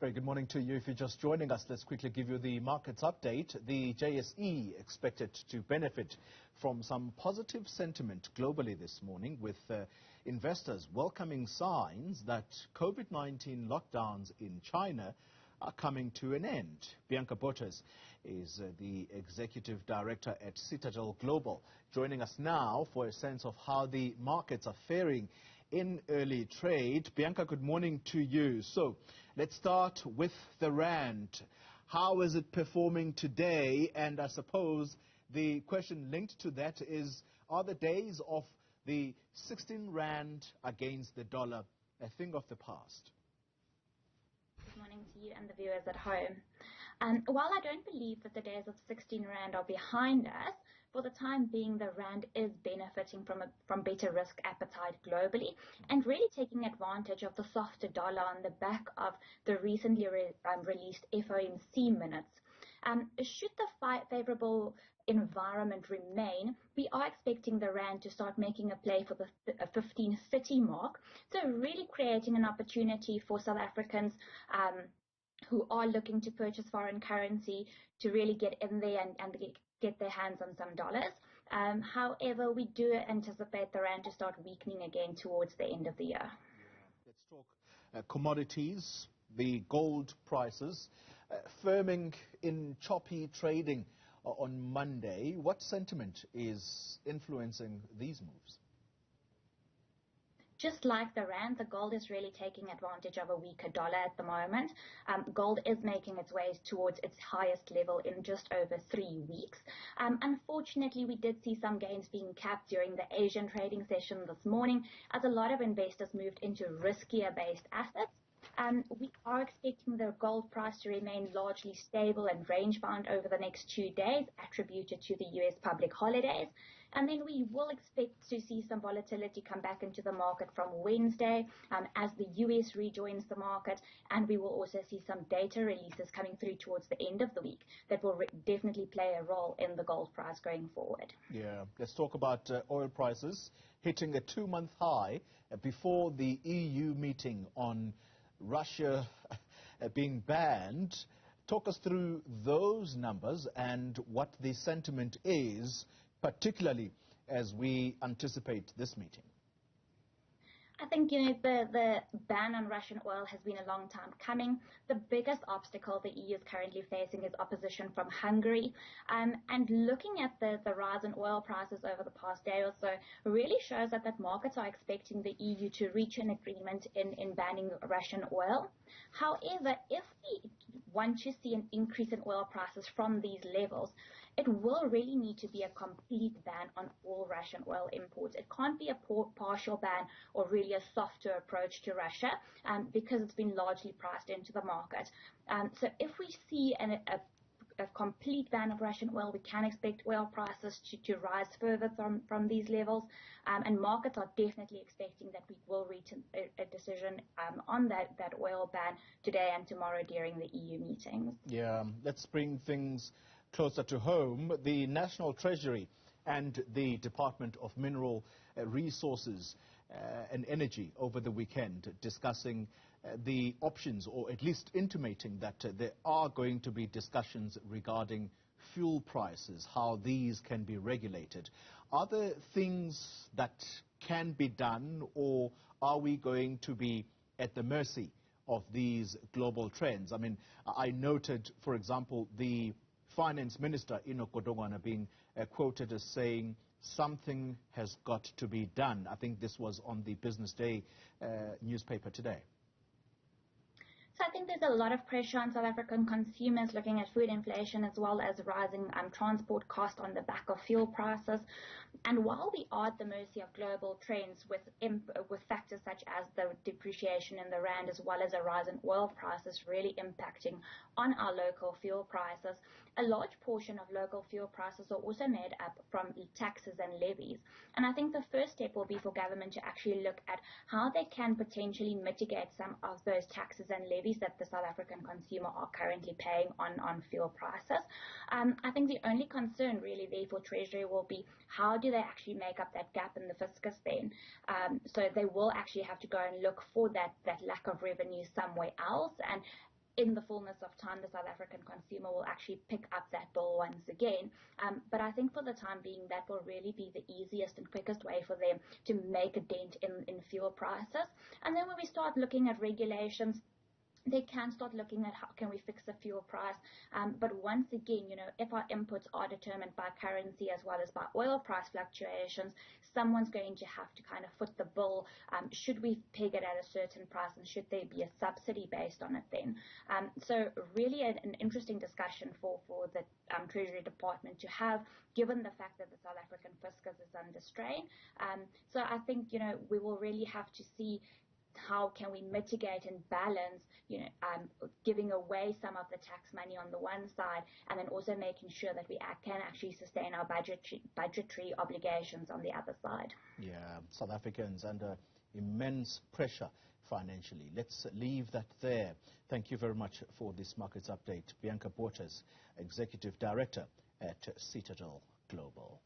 Very good morning to you. If you're just joining us, let's quickly give you the markets update. The JSE expected to benefit from some positive sentiment globally this morning, with investors welcoming signs that COVID-19 lockdowns in China are coming to an end. Bianca Botes is the Executive Director at Citadel Global, joining us now for a sense of how the markets are faring in early trade. Bianca, good morning to you. So let's start with the Rand. How is it performing today? And I suppose the question linked to that is, are the days of the 16 Rand against the dollar a thing of the past? Good morning to you and the viewers at home. While I don't believe that the days of 16 Rand are behind us, for the time being the Rand is benefiting from better risk appetite globally and really taking advantage of the softer dollar on the back of the recently released FOMC minutes. Should the favourable environment remain, we are expecting the Rand to start making a play for the 1530 mark, so really creating an opportunity for South Africans who are looking to purchase foreign currency to really get in there and get their hands on some dollars. However, we do anticipate the Rand to start weakening again towards the end of the year. Let's talk commodities. The gold prices firming in choppy trading on Monday. What sentiment is influencing these moves? Just like the Rand, the gold is really taking advantage of a weaker dollar at the moment. Gold is making its way towards its highest level in just over 3 weeks. Unfortunately, we did see some gains being capped during the Asian trading session this morning as a lot of investors moved into riskier-based assets. We are expecting the gold price to remain largely stable and range-bound over the next 2 days, attributed to the US public holidays. And then we will expect to see some volatility come back into the market from Wednesday as the US rejoins the market, and we will also see some data releases coming through towards the end of the week that will definitely play a role in the gold price going forward. Yeah, let's talk about oil prices hitting a 2-month high before the EU meeting on Russia being banned. Talk us through those numbers and what the sentiment is, particularly as we anticipate this meeting. I think, the ban on Russian oil has been a long time coming. The biggest obstacle the EU is currently facing is opposition from Hungary. And looking at the rise in oil prices over the past day or so really shows that markets are expecting the EU to reach an agreement in banning Russian oil. However, if we want to see an increase in oil prices from these levels, it will really need to be a complete ban on all Russian oil imports. It can't be a partial ban or really a softer approach to Russia because it's been largely priced into the market. So if we see a complete ban of Russian oil, we can expect oil prices to rise further from these levels. And markets are definitely expecting that we will reach a decision on that oil ban today and tomorrow during the EU meetings. Yeah, let's bring things closer to home. The National Treasury and the Department of Mineral Resources and Energy over the weekend discussing the options, or at least intimating that there are going to be discussions regarding fuel prices, how these can be regulated. Are there things that can be done, or are we going to be at the mercy of these global trends? I mean, I noted, for example, the Finance Minister, Enoch Godongwana, being quoted as saying something has got to be done. I think this was on the Business Day newspaper today. So I think there's a lot of pressure on South African consumers looking at food inflation as well as rising transport costs on the back of fuel prices. And while we are at the mercy of global trends with factors such as the depreciation in the Rand as well as a rise in oil prices really impacting on our local fuel prices, a large portion of local fuel prices are also made up from taxes and levies. And I think the first step will be for government to actually look at how they can potentially mitigate some of those taxes and levies that the South African consumer are currently paying on fuel prices. I think the only concern really there for Treasury will be how do they actually make up that gap in the fiscus then. So they will actually have to go and look for that lack of revenue somewhere else. And in the fullness of time, the South African consumer will actually pick up that bill once again. But I think for the time being, that will really be the easiest and quickest way for them to make a dent in fuel prices. And then when we start looking at regulations, they can start looking at how can we fix the fuel price. But once again, if our inputs are determined by currency as well as by oil price fluctuations, someone's going to have to kind of foot the bill. Should we peg it at a certain price, and should there be a subsidy based on it then? So really an interesting discussion for the Treasury Department to have, given the fact that the South African fiscus is under strain. So I think, we will really have to see how can we mitigate and balance, giving away some of the tax money on the one side, and then also making sure that we can actually sustain our budgetary obligations on the other side. Yeah, South Africans under immense pressure financially. Let's leave that there. Thank you very much for this markets update. Bianca Botes, Executive Director at Citadel Global.